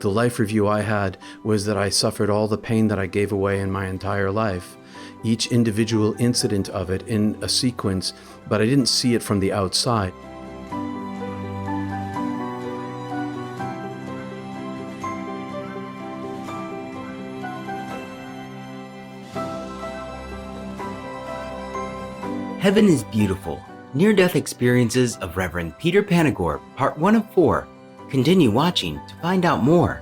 The life review I had was that I suffered all the pain that I gave away in my entire life, each individual incident of it in a sequence, but I didn't see it from the outside. Heaven is Beautiful, Near-Death Experiences of Reverend Peter Panagore, Part 1 of 4. Continue watching to find out more.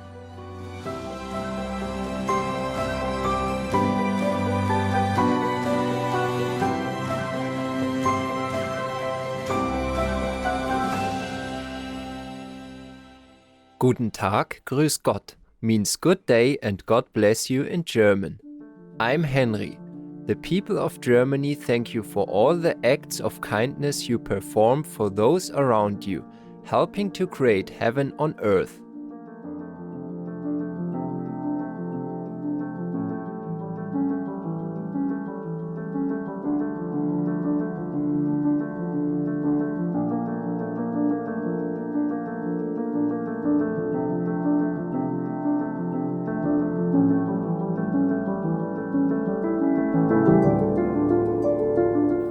Guten Tag, grüß Gott means good day and God bless you in German. I'm Henry. The people of Germany thank you for all the acts of kindness you perform for those around you, helping to create heaven on earth.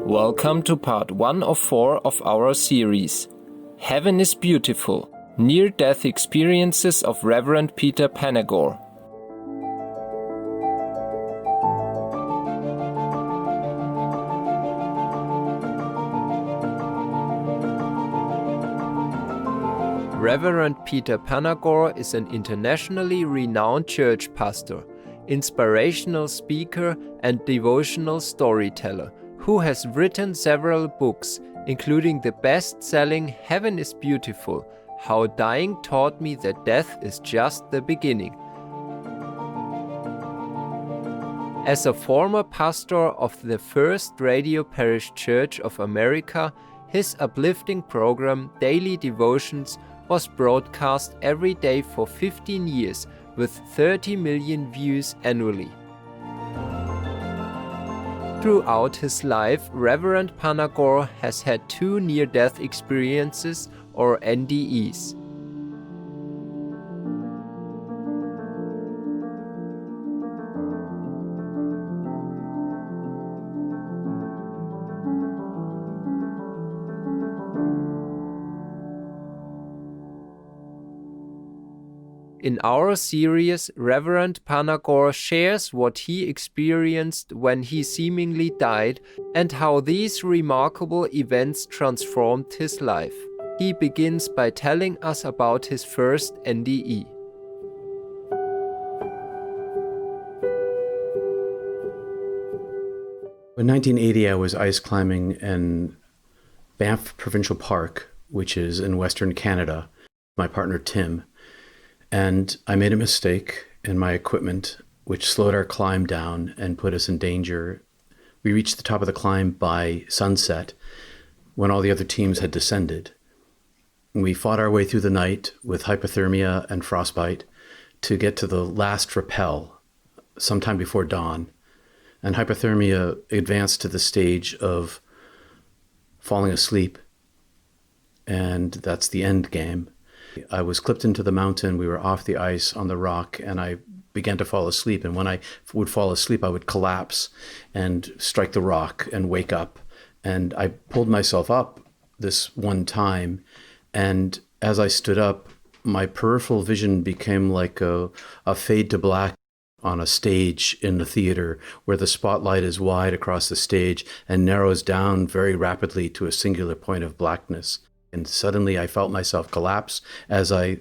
Welcome to part 1 of 4 of our series, Heaven is Beautiful, Near-Death Experiences of Reverend Peter Panagore. Reverend Peter Panagore is an internationally renowned church pastor, inspirational speaker, and devotional storyteller who has written several books, including the best-selling Heaven is Beautiful, How Dying Taught Me That Death is Just the Beginning. As a former pastor of the First Radio Parish Church of America, his uplifting program, Daily Devotions, was broadcast every day for 15 years with 30 million views annually. Throughout his life, Reverend Panagore has had 2 near-death experiences, or NDEs. In our series, Reverend Panagore shares what he experienced when he seemingly died and how these remarkable events transformed his life. He begins by telling us about his first NDE. In 1980, I was ice climbing in Banff Provincial Park, which is in Western Canada, my partner Tim. And I made a mistake in my equipment, which slowed our climb down and put us in danger. We reached the top of the climb by sunset when all the other teams had descended. We fought our way through the night with hypothermia and frostbite to get to the last rappel sometime before dawn. And hypothermia advanced to the stage of falling asleep. And that's the end game. I was clipped into the mountain, we were off the ice on the rock, and I began to fall asleep. And when I would fall asleep, I would collapse and strike the rock and wake up. And I pulled myself up this one time, and as I stood up, my peripheral vision became like a fade to black on a stage in the theater where the spotlight is wide across the stage and narrows down very rapidly to a singular point of blackness. And suddenly I felt myself collapse as I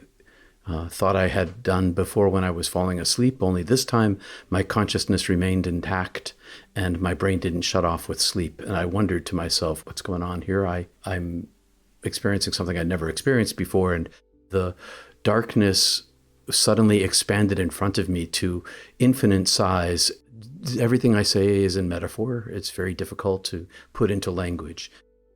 thought I had done before when I was falling asleep, only this time my consciousness remained intact and my brain didn't shut off with sleep. And I wondered to myself, what's going on here? I'm experiencing something I'd never experienced before, and the darkness suddenly expanded in front of me to infinite size. Everything I say is in metaphor. It's very difficult to put into language.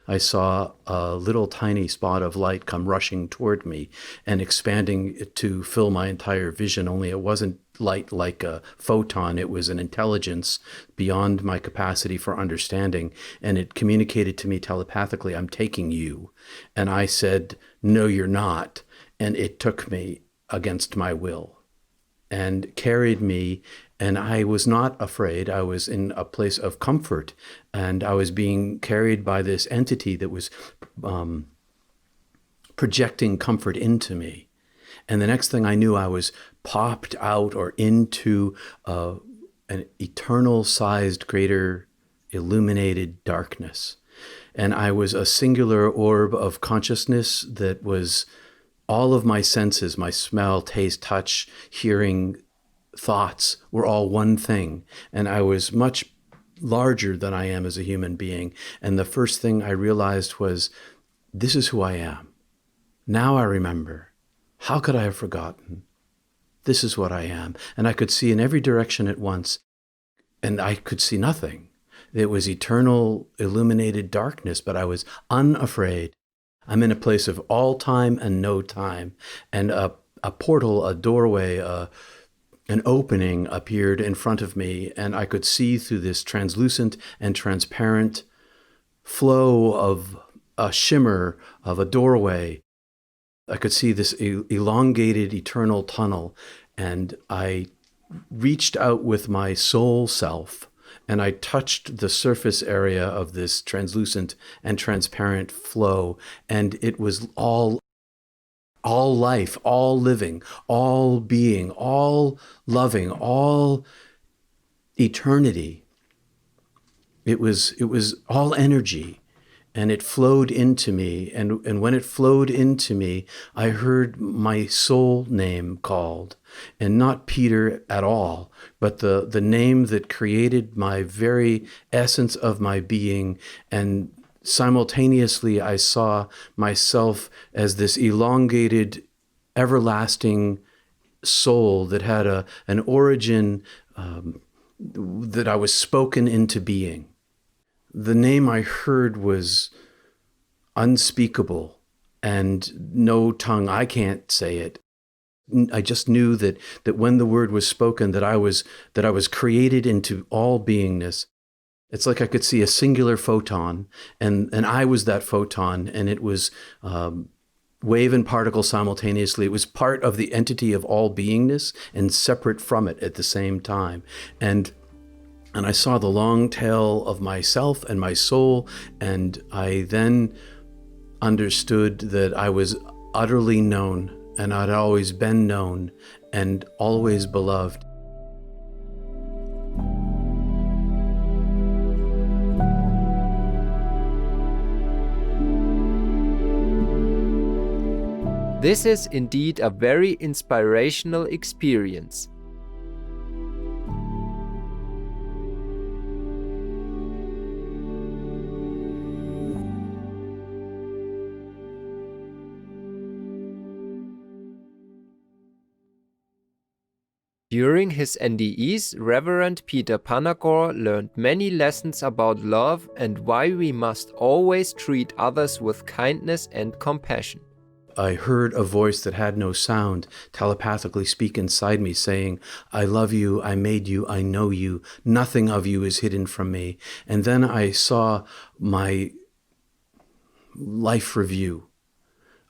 I saw a little tiny spot of light come rushing toward me and expanding to fill my entire vision, only it wasn't light like a photon. It was an intelligence beyond my capacity for understanding, and it communicated to me telepathically, I'm taking you. And I said, no, you're not. And it took me against my will and carried me. And I was not afraid. I was in a place of comfort, and I was being carried by this entity that was projecting comfort into me. And the next thing I knew, I was popped out or into an eternal-sized, greater, illuminated darkness. And I was a singular orb of consciousness that was all of my senses, my smell, taste, touch, hearing, thoughts were all one thing. And I was much larger than I am as a human being. And the first thing I realized was, this is who I am. Now I remember. How could I have forgotten? This is what I am. And I could see in every direction at once, and I could see nothing. It was eternal, illuminated darkness, but I was unafraid. I'm in a place of all time and no time. And a portal, a doorway, an opening appeared in front of me, and I could see through this translucent and transparent flow of a shimmer of a doorway. I could see this elongated eternal tunnel, and I reached out with my soul self, and I touched the surface area of this translucent and transparent flow, and it was all life, all living, all being, all loving, all eternity. It was all energy, and it flowed into me. And when it flowed into me, I heard my soul name called, and not Peter at all, but the name that created my very essence of my being. And simultaneously, I saw myself as this elongated, everlasting soul that had an origin that I was spoken into being. The name I heard was unspeakable, and no tongue, I can't say it. I just knew that when the word was spoken, that I was created into all beingness. It's like I could see a singular photon, and I was that photon, and it was wave and particle simultaneously. It was part of the entity of all beingness and separate from it at the same time. And I saw the long tail of myself and my soul, and I then understood that I was utterly known, and I'd always been known and always beloved. This is indeed a very inspirational experience. During his NDEs, Reverend Peter Panagore learned many lessons about love and why we must always treat others with kindness and compassion. I heard a voice that had no sound telepathically speak inside me, saying, I love you, I made you, I know you, nothing of you is hidden from me. And then I saw my life review.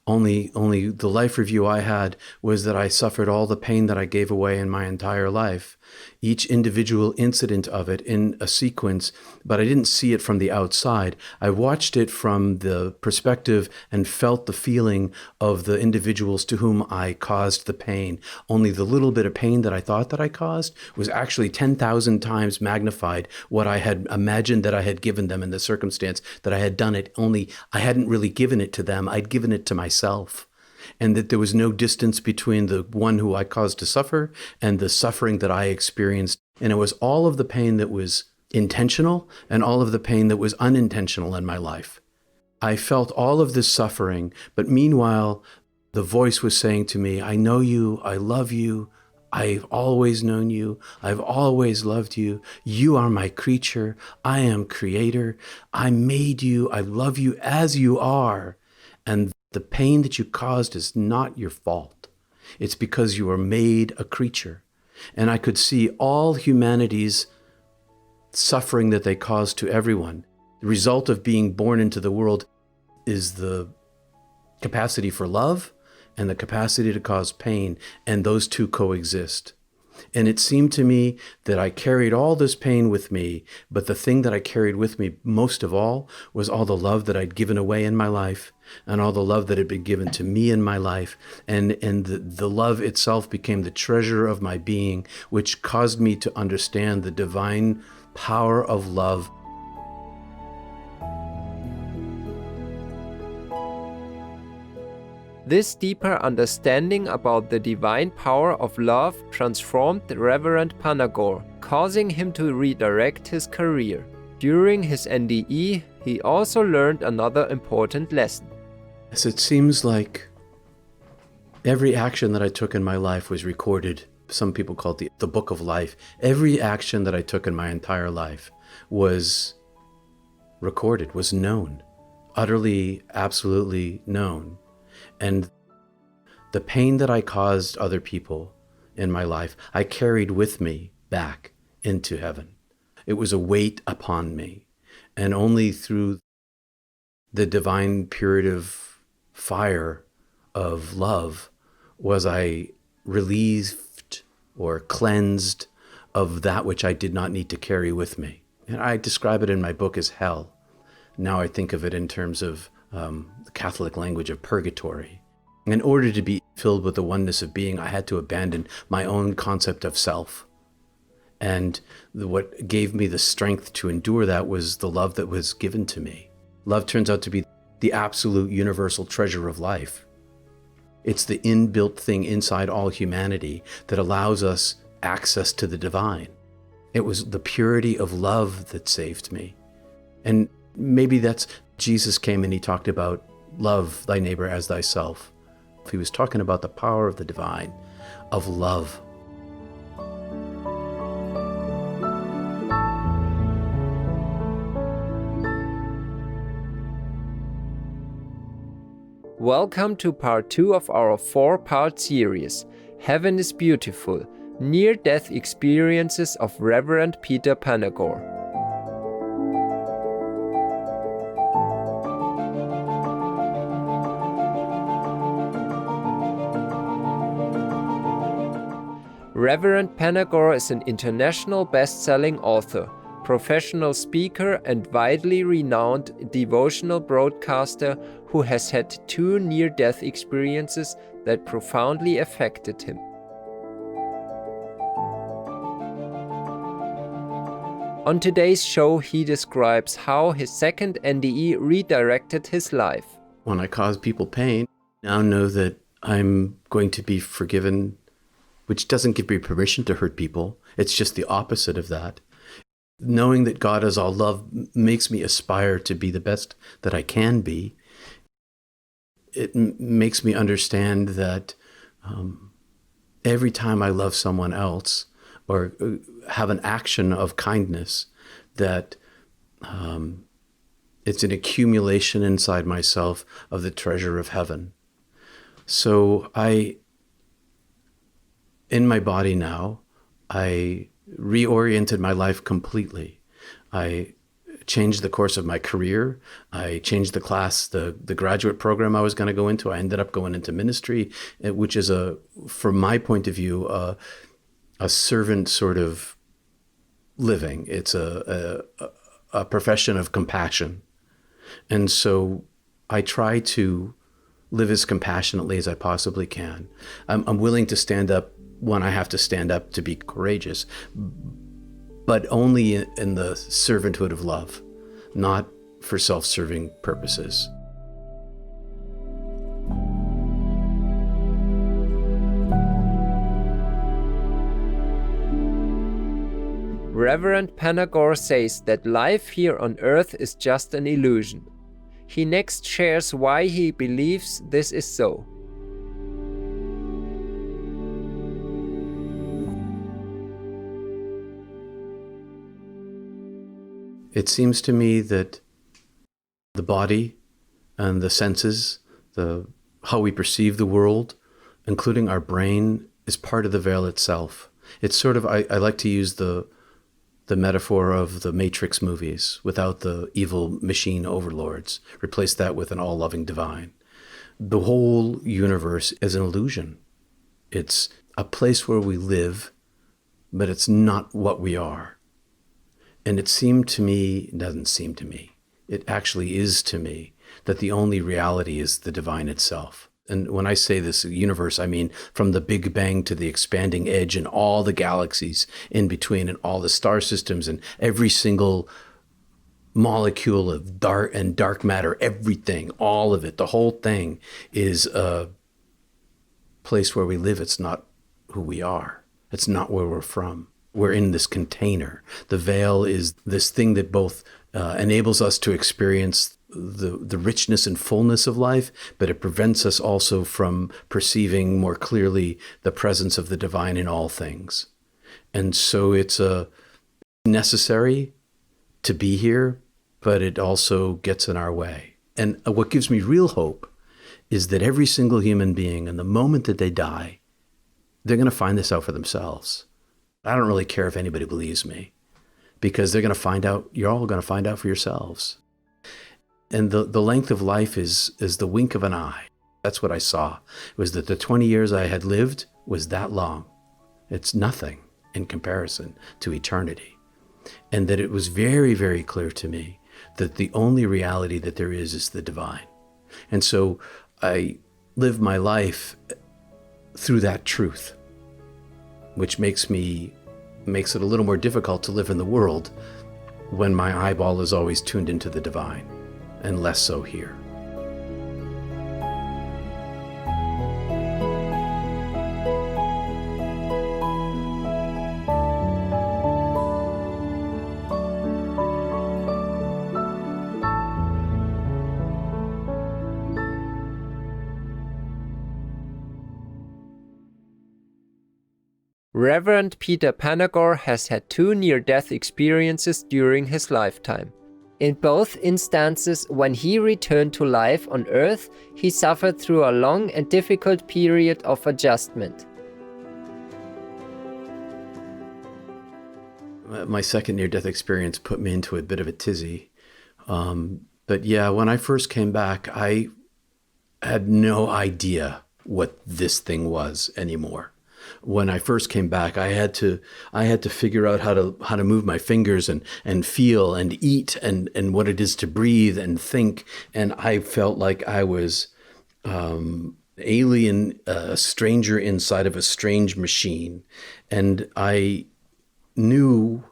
Only the life review I had was that I suffered all the pain that I gave away in my entire life, each individual incident of it in a sequence, but I didn't see it from the outside. I watched it from the perspective and felt the feeling of the individuals to whom I caused the pain. Only the little bit of pain that I thought that I caused was actually 10,000 times magnified what I had imagined that I had given them in the circumstance that I had done it, only I hadn't really given it to them, I'd given it to myself. And that there was no distance between the one who I caused to suffer and the suffering that I experienced. And it was all of the pain that was intentional and all of the pain that was unintentional in my life. I felt all of this suffering, but meanwhile, the voice was saying to me, I know you, I love you, I've always known you, I've always loved you, you are my creature, I am creator, I made you, I love you as you are. And the pain that you caused is not your fault. It's because you were made a creature. And I could see all humanity's suffering that they caused to everyone. The result of being born into the world is the capacity for love and the capacity to cause pain, and those two coexist. And it seemed to me that I carried all this pain with me, but the thing that I carried with me most of all was all the love that I'd given away in my life, and all the love that had been given to me in my life. And the love itself became the treasure of my being, which caused me to understand the divine power of love. This deeper understanding about the divine power of love transformed Reverend Panagore, causing him to redirect his career. During his NDE, he also learned another important lesson. Yes, it seems like every action that I took in my life was recorded. Some people call it the book of life. Every action that I took in my entire life was recorded, was known, utterly, absolutely known. And the pain that I caused other people in my life, I carried with me back into heaven. It was a weight upon me. And only through the divine period of fire, of love, was I relieved or cleansed of that which I did not need to carry with me. And I describe it in my book as hell. Now I think of it in terms of the Catholic language of purgatory. In order to be filled with the oneness of being, I had to abandon my own concept of self. And what gave me the strength to endure that was the love that was given to me. Love turns out to be the absolute universal treasure of life. It's the inbuilt thing inside all humanity that allows us access to the divine. It was the purity of love that saved me. And maybe that's, Jesus came and he talked about love thy neighbor as thyself. He was talking about the power of the divine, of love. Welcome to part 2 of our 4-part series, Heaven is Beautiful, Near-Death Experiences of Reverend Peter Panagore. Reverend Panagore is an international best-selling author, professional speaker, and widely renowned devotional broadcaster who has had 2 near-death experiences that profoundly affected him. On today's show, he describes how his second NDE redirected his life. When I cause people pain, I now know that I'm going to be forgiven, which doesn't give me permission to hurt people. It's just the opposite of that. Knowing that God is all love makes me aspire to be the best that I can be. It makes me understand that every time I love someone else or have an action of kindness, that it's an accumulation inside myself of the treasure of heaven. So in my body now, I reoriented my life completely. I changed the course of my career. I changed the class, the graduate program I was going to go into. I ended up going into ministry, which is from my point of view, a servant sort of living. It's a profession of compassion. And so I try to live as compassionately as I possibly can. I'm willing to stand up when I have to stand up to be courageous, but only in the servanthood of love, not for self-serving purposes. Reverend Panagore says that life here on earth is just an illusion. He next shares why he believes this is so. It seems to me that the body and the senses, how we perceive the world, including our brain, is part of the veil itself. It's sort of, I like to use the metaphor of the Matrix movies without the evil machine overlords. Replace that with an all-loving divine. the whole universe is an illusion. It's a place where we live, but it's not what we are. And it seemed to me, it doesn't seem to me, it actually is to me, that the only reality is the divine itself. And when I say this universe, I mean from the Big Bang to the expanding edge and all the galaxies in between and all the star systems and every single molecule of dark matter, everything, all of it, the whole thing is a place where we live. It's not who we are. It's not where we're from. We're in this container. The veil is this thing that both enables us to experience the richness and fullness of life, but it prevents us also from perceiving more clearly the presence of the divine in all things. And so it's necessary to be here, but it also gets in our way. And what gives me real hope is that every single human being, in the moment that they die, they're going to find this out for themselves. I don't really care if anybody believes me, because they're going to find out, you're all going to find out for yourselves. And the length of life is the wink of an eye. That's what I saw, was that the 20 years I had lived was that long. It's nothing in comparison to eternity. And that it was very, very clear to me that the only reality that there is the divine. And so I live my life through that truth, which makes it a little more difficult to live in the world when my eyeball is always tuned into the divine, and less so here. Reverend Peter Panagore has had 2 near-death experiences during his lifetime. In both instances, when he returned to life on Earth, he suffered through a long and difficult period of adjustment. My second near-death experience put me into a bit of a tizzy. But yeah, when I first came back, I had no idea what this thing was anymore. When I first came back, I had to figure out how to move my fingers and feel and eat and what it is to breathe and think. And I felt like I was alien, a stranger inside of a strange machine. And I knew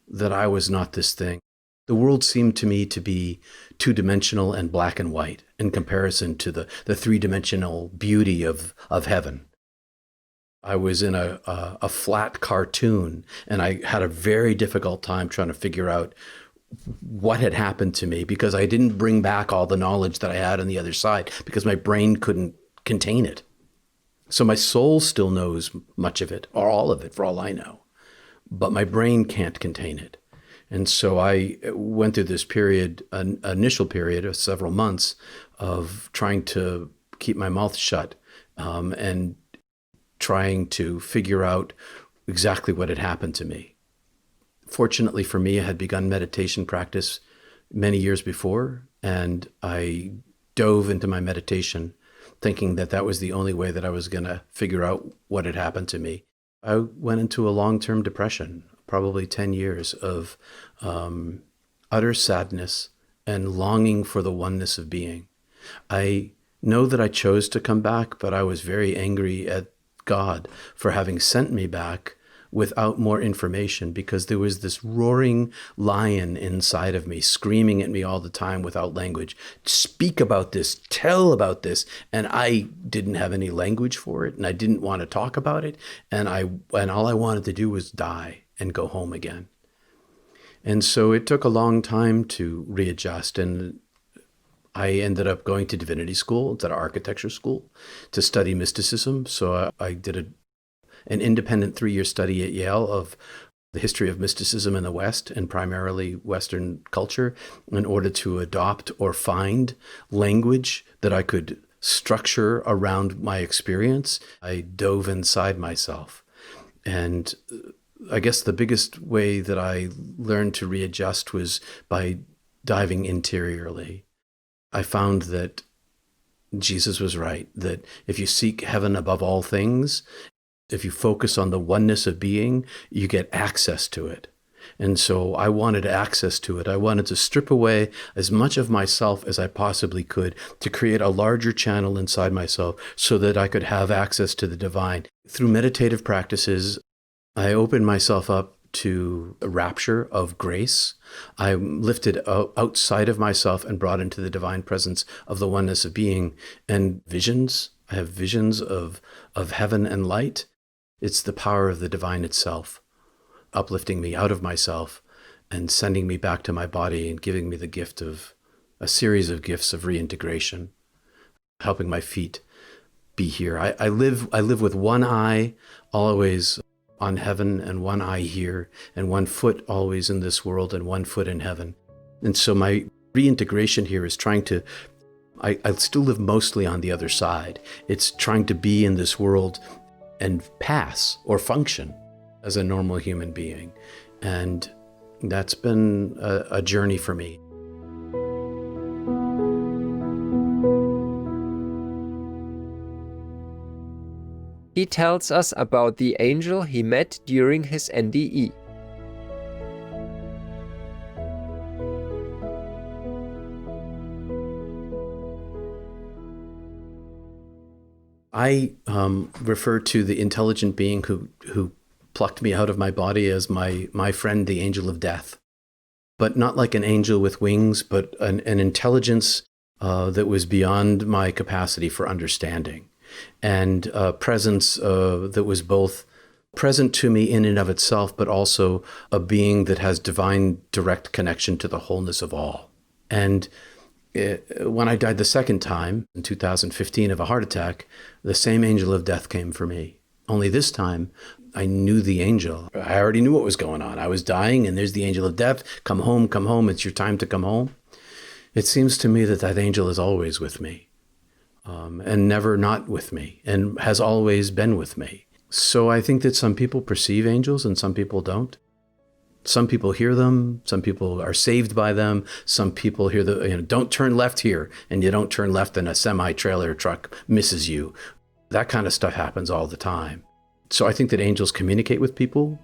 that I was not this thing. The world seemed to me to be two-dimensional and black and white in comparison to the three-dimensional beauty of heaven. I was in a flat cartoon, and I had a very difficult time trying to figure out what had happened to me, because I didn't bring back all the knowledge that I had on the other side, because my brain couldn't contain it. So my soul still knows much of it, or all of it, for all I know, but my brain can't contain it. And so I went through this period, an initial period of several months of trying to keep my mouth shut and trying to figure out exactly what had happened to me. Fortunately for me, I had begun meditation practice many years before, and I dove into my meditation thinking that that was the only way that I was going to figure out what had happened to me. I went into a long-term depression, probably 10 years of utter sadness and longing for the oneness of being. I know that I chose to come back, but I was very angry at God for having sent me back without more information, because there was this roaring lion inside of me screaming at me all the time without language. Speak about this, tell about this. And I didn't have any language for it, and I didn't want to talk about it. And all I wanted to do was die and go home again. And so it took a long time to readjust, and I ended up going to divinity school, to architecture school, to study mysticism. So I did an independent 3-year study at Yale of the history of mysticism in the West, and primarily Western culture, in order to adopt or find language that I could structure around my experience. I dove inside myself. And I guess the biggest way that I learned to readjust was by diving interiorly. I found that Jesus was right, that if you seek heaven above all things, if you focus on the oneness of being, you get access to it. And so I wanted access to it. I wanted to strip away as much of myself as I possibly could to create a larger channel inside myself so that I could have access to the divine. Through meditative practices, I opened myself up to a rapture of grace. I lifted outside of myself and brought into the divine presence of the oneness of being and visions. I have visions of heaven and light. It's the power of the divine itself, uplifting me out of myself and sending me back to my body and giving me the gift of a series of gifts of reintegration, helping my feet be here. I live with one eye always on heaven and one eye here, and one foot always in this world and one foot in heaven. And so my reintegration here is trying to, I still live mostly on the other side. It's trying to be in this world and pass or function as a normal human being. And that's been a journey for me. He tells us about the angel he met during his NDE. I refer to the intelligent being who plucked me out of my body as my friend, the angel of death. But not like an angel with wings, but an intelligence that was beyond my capacity for understanding. And a presence that was both present to me in and of itself, but also a being that has divine direct connection to the wholeness of all. And when I died the second time, in 2015 of a heart attack, the same angel of death came for me. Only this time, I knew the angel. I already knew what was going on. I was dying, and there's the angel of death. Come home, it's your time to come home. It seems to me that angel is always with me, and never not with me, and has always been with me. So I think that some people perceive angels and some people don't. Some people hear them, some people are saved by them, some people hear don't turn left here, and you don't turn left and a semi-trailer truck misses you. That kind of stuff happens all the time. So I think that angels communicate with people.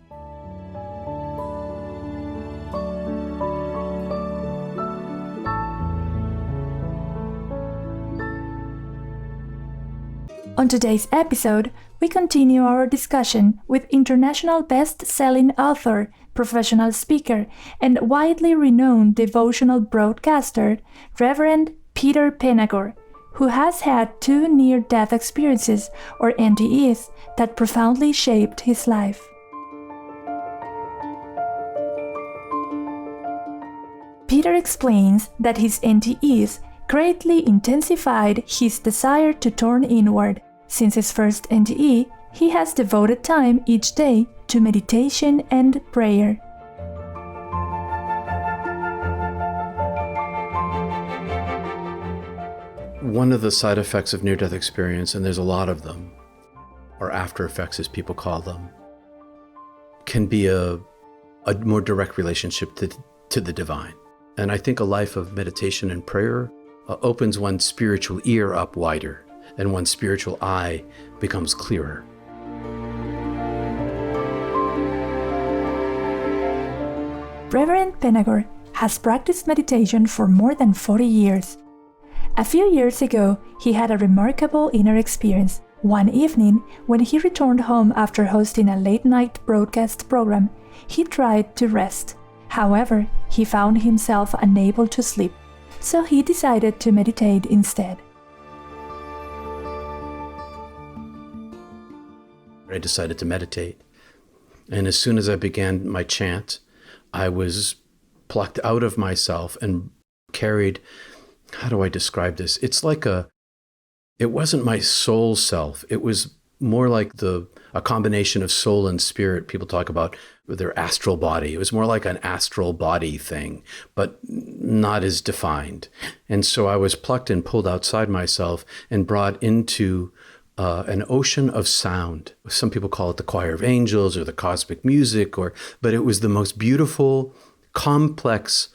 On today's episode, we continue our discussion with international best-selling author, professional speaker, and widely renowned devotional broadcaster, Reverend Peter Panagore, who has had 2 near-death experiences, or NDEs, that profoundly shaped his life. Peter explains that his NDEs greatly intensified his desire to turn inward. Since his first NDE, he has devoted time each day to meditation and prayer. One of the side effects of near-death experience, and there's a lot of them, or after effects as people call them, can be a more direct relationship to the divine. And I think a life of meditation and prayer opens one's spiritual ear up wider, and one's spiritual eye becomes clearer. Reverend Panagore has practiced meditation for more than 40 years. A few years ago, he had a remarkable inner experience. One evening, when he returned home after hosting a late-night broadcast program, he tried to rest. However, he found himself unable to sleep, so he decided to meditate instead. I decided to meditate. And as soon as I began my chant, I was plucked out of myself and carried, how do I describe this? It's like it wasn't my soul self. It was more like a combination of soul and spirit. People talk about their astral body. It was more like an astral body thing, but not as defined. And so I was plucked and pulled outside myself and brought into an ocean of sound. Some people call it the choir of angels or the cosmic music, but it was the most beautiful, complex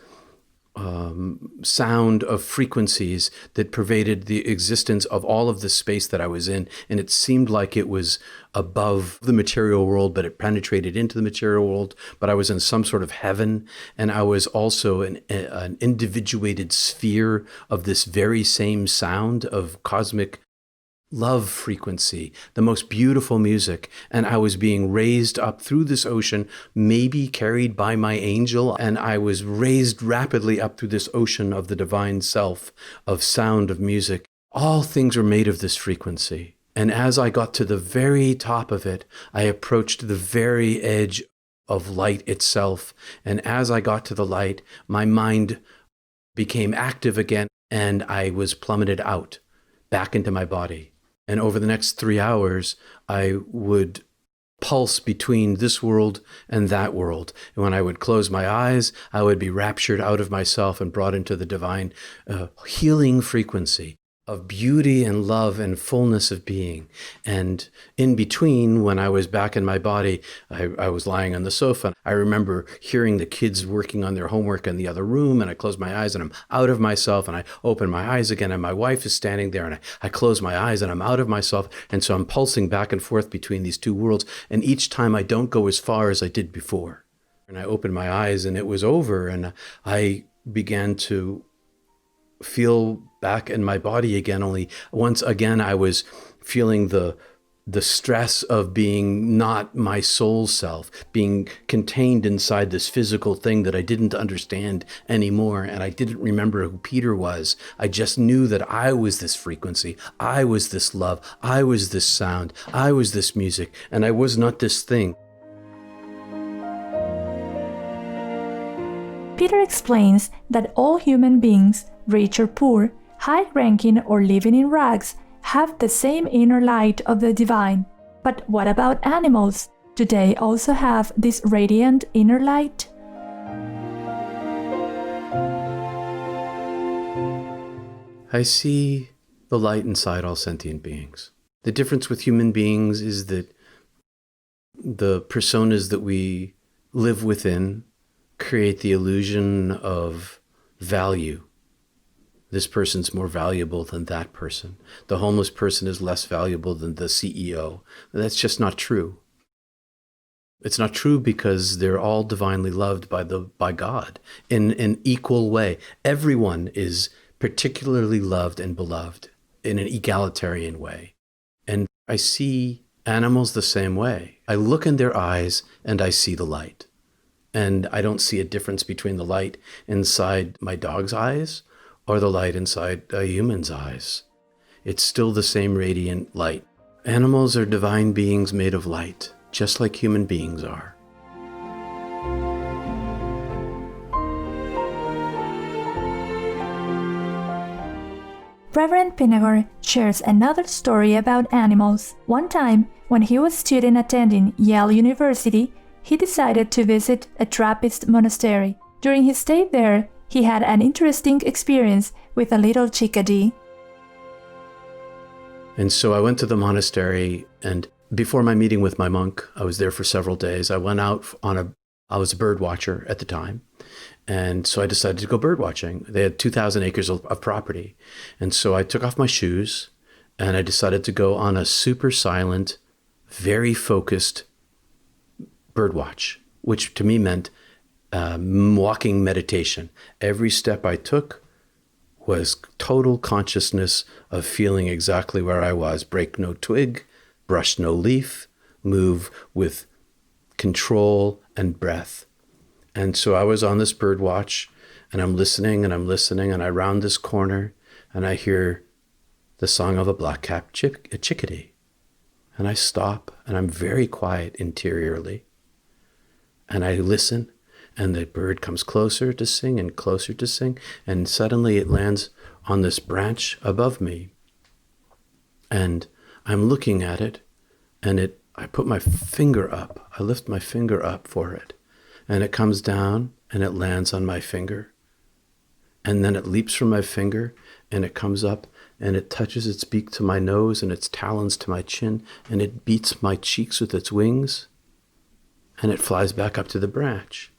sound of frequencies that pervaded the existence of all of the space that I was in. And it seemed like it was above the material world, but it penetrated into the material world. But I was in some sort of heaven. And I was also an individuated sphere of this very same sound of cosmic love frequency, the most beautiful music. And I was being raised up through this ocean, maybe carried by my angel. And I was raised rapidly up through this ocean of the divine self, of sound, of music. All things were made of this frequency. And as I got to the very top of it, I approached the very edge of light itself. And as I got to the light, my mind became active again, and I was plummeted out back into my body. And over the next 3 hours, I would pulse between this world and that world. And when I would close my eyes, I would be raptured out of myself and brought into the divine healing frequency of beauty and love and fullness of being. And in between, when I was back in my body, I was lying on the sofa. I remember hearing the kids working on their homework in the other room, and I closed my eyes and I'm out of myself, and I open my eyes again, and my wife is standing there, and I close my eyes and I'm out of myself. And so I'm pulsing back and forth between these two worlds. And each time I don't go as far as I did before. And I opened my eyes and it was over, and I began to feel back in my body again. Only once again, I was feeling the stress of being not my soul self, being contained inside this physical thing that I didn't understand anymore. And I didn't remember who Peter was. I just knew that I was this frequency. I was this love. I was this sound. I was this music. And I was not this thing. Peter explains that all human beings, rich or poor, high-ranking or living in rags, have the same inner light of the divine. But what about animals? Do they also have this radiant inner light? I see the light inside all sentient beings. The difference with human beings is that the personas that we live within create the illusion of value. This person's more valuable than that person. The homeless person is less valuable than the CEO. That's just not true. It's not true because they're all divinely loved by God in an equal way. Everyone is particularly loved and beloved in an egalitarian way. And I see animals the same way. I look in their eyes and I see the light. And I don't see a difference between the light inside my dog's eyes or the light inside a human's eyes. It's still the same radiant light. Animals are divine beings made of light, just like human beings are. Reverend Panagore shares another story about animals. One time, when he was a student attending Yale University, he decided to visit a Trappist monastery. During his stay there, he had an interesting experience with a little chickadee. And so I went to the monastery, and before my meeting with my monk, I was there for several days. I went out I was a bird watcher at the time. And so I decided to go bird watching. They had 2,000 acres of property. And so I took off my shoes and I decided to go on a super silent, very focused bird watch, which to me meant walking meditation. Every step I took was total consciousness of feeling exactly where I was. Break no twig, brush no leaf, move with control and breath. And so I was on this bird watch, and I'm listening, and I round this corner, and I hear the song of a black-capped chickadee. And I stop, and I'm very quiet interiorly. And I listen, and the bird comes closer to sing and closer to sing, and suddenly it lands on this branch above me. And I'm looking at it, and I put my finger up. I lift my finger up for it. And it comes down and it lands on my finger. And then it leaps from my finger and it comes up and it touches its beak to my nose and its talons to my chin, and it beats my cheeks with its wings, and it flies back up to the branch.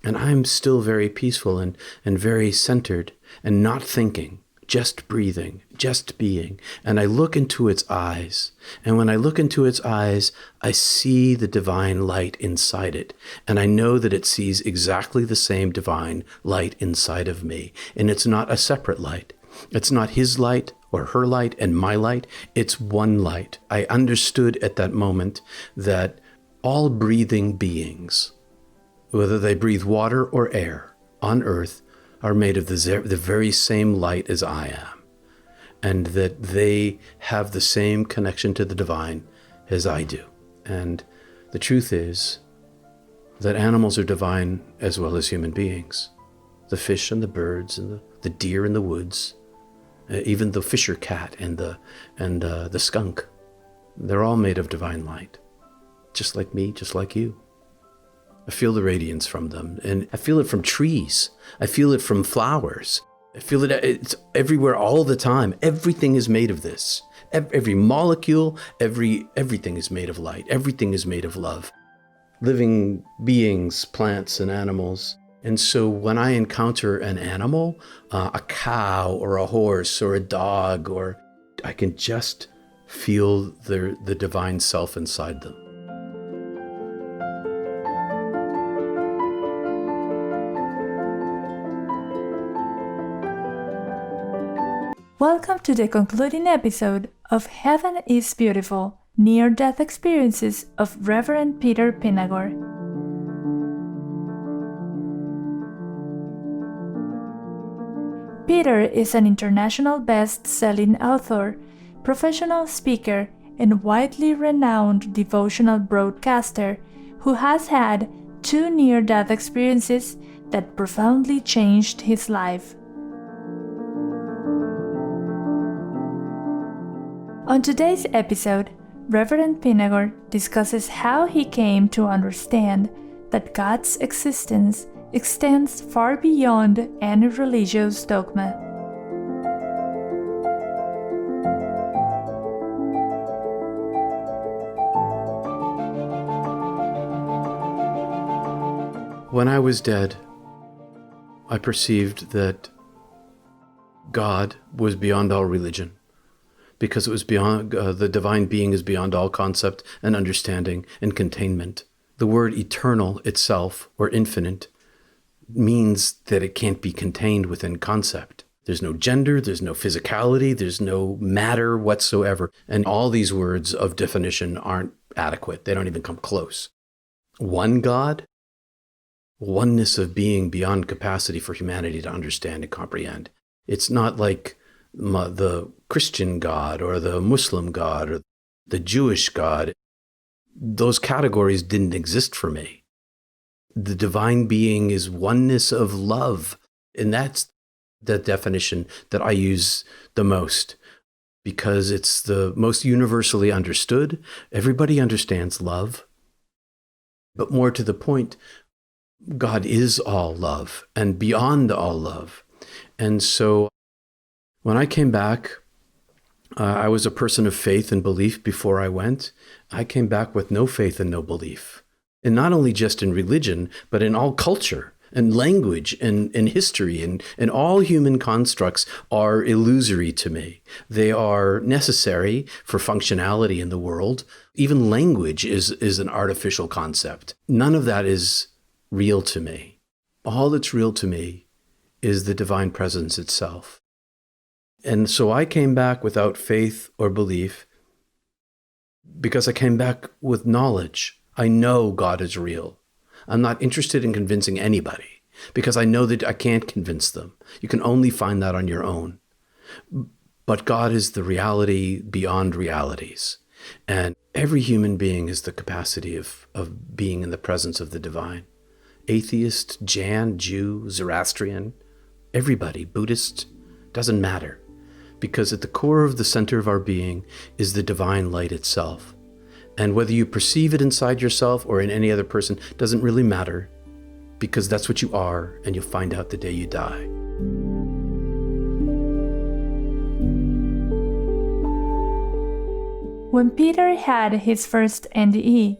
And I'm still very peaceful and very centered and not thinking, just breathing, just being. And I look into its eyes. And when I look into its eyes, I see the divine light inside it. And I know that it sees exactly the same divine light inside of me. And it's not a separate light. It's not his light or her light and my light. It's one light. I understood at that moment that all breathing beings, whether they breathe water or air on earth, are made of the very same light as I am, and that they have the same connection to the divine as I do. And the truth is that animals are divine as well as human beings. The fish and the birds and the deer in the woods, even the fisher cat and the skunk, they're all made of divine light, just like me, just like you. I feel the radiance from them, and I feel it from trees. I feel it from flowers. I feel it's everywhere all the time. Everything is made of this. Every molecule, everything is made of light. Everything is made of love. Living beings, plants and animals. And so when I encounter an animal, a cow or a horse or a dog, or I can just feel the divine self inside them. Welcome to the concluding episode of Heaven is Beautiful, Near-Death Experiences of Reverend Peter Panagore. Peter is an international best-selling author, professional speaker, and widely renowned devotional broadcaster who has had 2 near-death experiences that profoundly changed his life. On today's episode, Reverend Panagore discusses how he came to understand that God's existence extends far beyond any religious dogma. When I was dead, I perceived that God was beyond all religion, because it was beyond, the divine being is beyond all concept and understanding and containment. The word eternal itself, or infinite, means that it can't be contained within concept. There's no gender, there's no physicality, there's no matter whatsoever. And all these words of definition aren't adequate. They don't even come close. One God, oneness of being beyond capacity for humanity to understand and comprehend. It's not like the Christian God or the Muslim God or the Jewish God. Those categories didn't exist for me. The divine being is oneness of love. And that's the definition that I use the most, because it's the most universally understood. Everybody understands love. But more to the point, God is all love and beyond all love. And so when I came back, I was a person of faith and belief before I went. I came back with no faith and no belief. And not only just in religion, but in all culture and language and history and all human constructs are illusory to me. They are necessary for functionality in the world. Even language is an artificial concept. None of that is real to me. All that's real to me is the divine presence itself. And so I came back without faith or belief because I came back with knowledge. I know God is real. I'm not interested in convincing anybody because I know that I can't convince them. You can only find that on your own. But God is the reality beyond realities. And every human being has the capacity of being in the presence of the divine. Atheist, Jan, Jew, Zoroastrian, everybody, Buddhist, doesn't matter. Because at the core of the center of our being is the divine light itself. And whether you perceive it inside yourself or in any other person doesn't really matter, because that's what you are, and you'll find out the day you die. When Peter had his first NDE,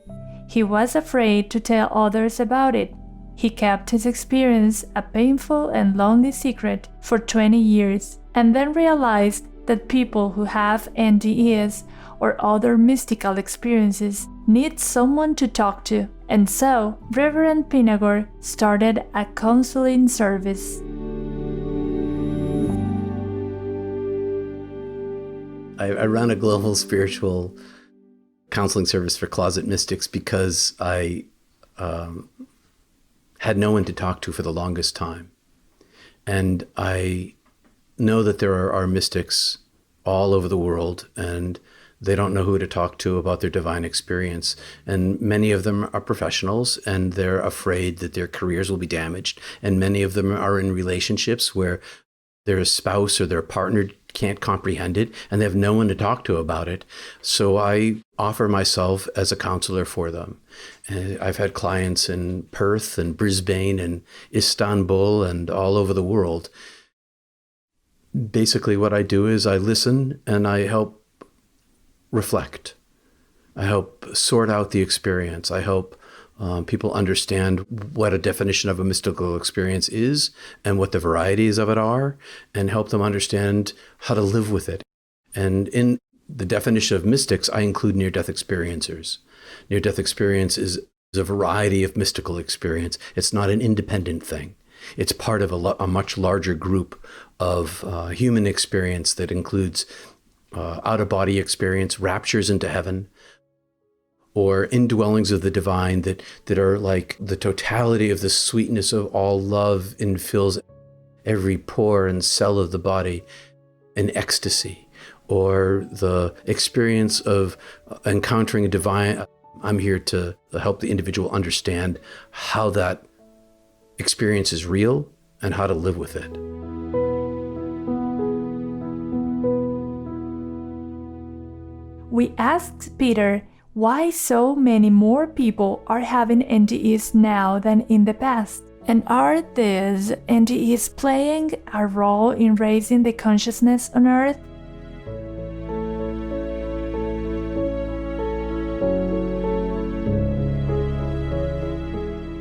he was afraid to tell others about it. He kept his experience a painful and lonely secret for 20 years, and then realized that people who have NDEs or other mystical experiences need someone to talk to. And so, Reverend Panagore started a counseling service. I run a global spiritual counseling service for closet mystics because I had no one to talk to for the longest time. And I know that there are mystics all over the world, and they don't know who to talk to about their divine experience. And many of them are professionals, and they're afraid that their careers will be damaged. And many of them are in relationships where their spouse or their partner can't comprehend it, and they have no one to talk to about it. So I offer myself as a counselor for them. And I've had clients in Perth and Brisbane and Istanbul and all over the world. Basically, what I do is I listen and I help reflect. I help sort out the experience. I help people understand what a definition of a mystical experience is and what the varieties of it are, and help them understand how to live with it. And in the definition of mystics, I include near-death experiencers. Near-death experience is a variety of mystical experience. It's not an independent thing. It's part of a much larger group of human experience that includes out-of-body experience, raptures into heaven, or indwellings of the divine that are like the totality of the sweetness of all love and fills every pore and cell of the body in ecstasy, or the experience of encountering a divine. I'm here to help the individual understand how that experience is real and how to live with it. We asked Peter why so many more people are having NDEs now than in the past. And are these NDEs playing a role in raising the consciousness on Earth?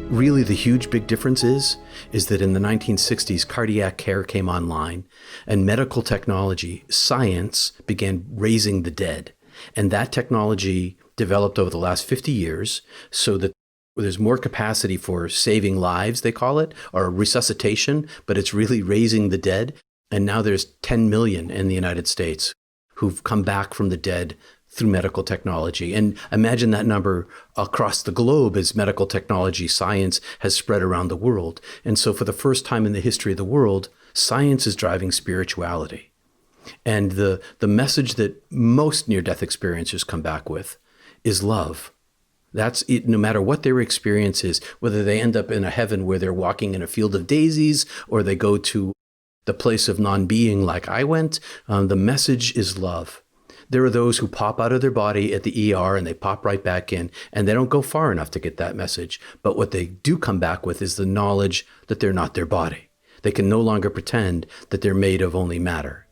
Really, the huge big difference is that in the 1960s, cardiac care came online, and medical technology, science, began raising the dead. And that technology developed over the last 50 years so that there's more capacity for saving lives, they call it, or resuscitation, but it's really raising the dead. And now there's 10 million in the United States who've come back from the dead through medical technology. And imagine that number across the globe as medical technology, science has spread around the world. And so for the first time in the history of the world, science is driving spirituality. And the message that most near-death experiencers come back with is love. That's it, no matter what their experience is, whether they end up in a heaven where they're walking in a field of daisies, or they go to the place of non-being like I went, the message is love. There are those who pop out of their body at the ER and they pop right back in, and they don't go far enough to get that message. But what they do come back with is the knowledge that they're not their body. They can no longer pretend that they're made of only matter.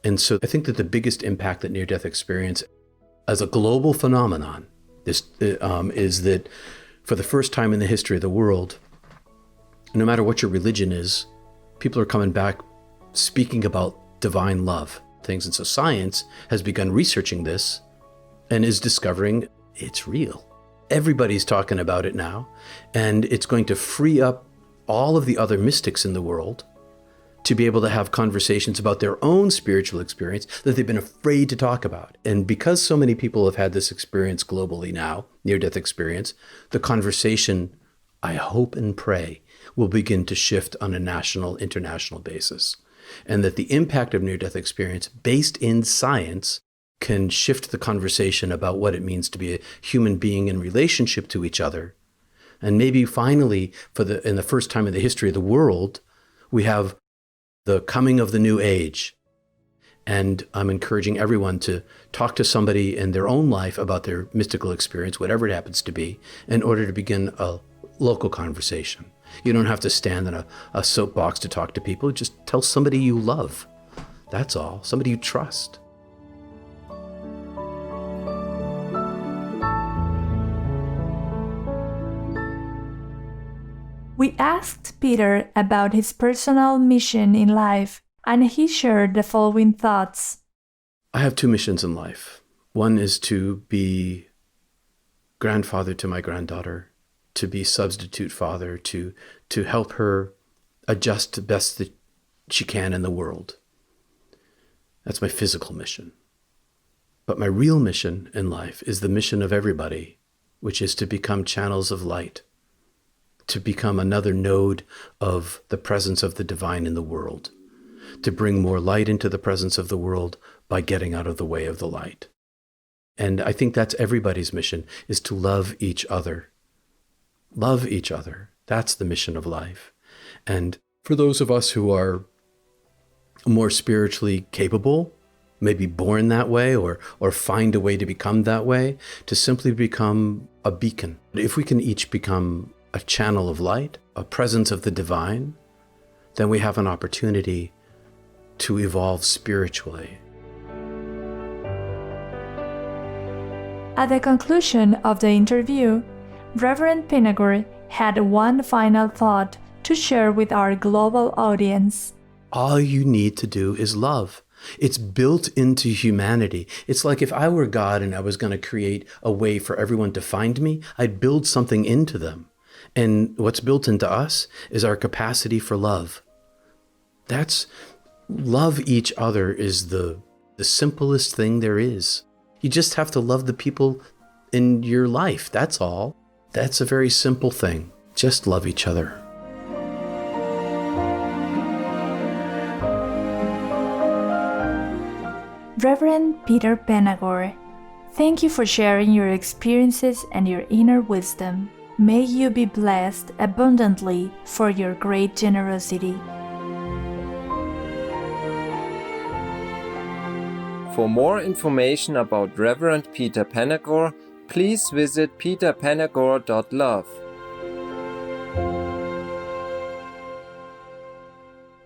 And so I think that the biggest impact that near-death experience as a global phenomenon is that for the first time in the history of the world, no matter what your religion is, people are coming back speaking about divine love things. And so science has begun researching this and is discovering it's real. Everybody's talking about it now, and it's going to free up all of the other mystics in the world to be able to have conversations about their own spiritual experience that they've been afraid to talk about. And because so many people have had this experience globally now, near-death experience, the conversation, I hope and pray, will begin to shift on a national, international basis. And that the impact of near-death experience based in science can shift the conversation about what it means to be a human being in relationship to each other. And maybe finally, in the first time in the history of the world, we have the coming of the new age. And I'm encouraging everyone to talk to somebody in their own life about their mystical experience, whatever it happens to be, in order to begin a local conversation. You don't have to stand in a soapbox to talk to people. Just tell somebody you love. That's all. Somebody you trust. We asked Peter about his personal mission in life, and he shared the following thoughts. I have two missions in life. One is to be grandfather to my granddaughter, to be substitute father, to help her adjust the best that she can in the world. That's my physical mission. But my real mission in life is the mission of everybody, which is to become channels of light, to become another node of the presence of the divine in the world, to bring more light into the presence of the world by getting out of the way of the light. And I think that's everybody's mission, is to love each other. Love each other. That's the mission of life. And for those of us who are more spiritually capable, maybe born that way or find a way to become that way, to simply become a beacon. If we can each become a channel of light, a presence of the divine, then we have an opportunity to evolve spiritually. At the conclusion of the interview, Reverend Panagore had one final thought to share with our global audience. All you need to do is love. It's built into humanity. It's like if I were God and I was going to create a way for everyone to find me, I'd build something into them. And what's built into us is our capacity for love. Love each other is the simplest thing there is. You just have to love the people in your life. That's all. That's a very simple thing. Just love each other. Reverend Peter Panagore, thank you for sharing your experiences and your inner wisdom. May you be blessed abundantly for your great generosity. For more information about Reverend Peter Panagore, please visit peterpanagore.love.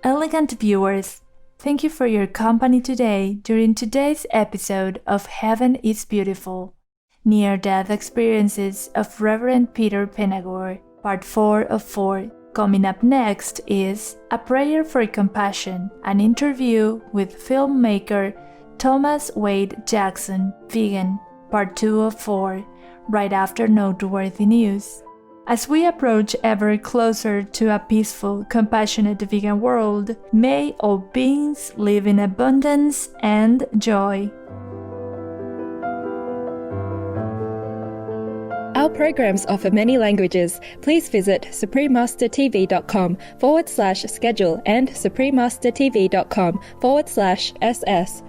Elegant viewers, thank you for your company today during today's episode of Heaven is Beautiful, Near-Death Experiences of Reverend Peter Panagore, Part 4 of 4. Coming up next is A Prayer for Compassion, an interview with filmmaker Thomas Wade Jackson, vegan, Part 2 of 4, right after Noteworthy News. As we approach ever closer to a peaceful, compassionate vegan world, may all beings live in abundance and joy. Our programs offer many languages. Please visit suprememastertv.com/schedule and suprememastertv.com/SS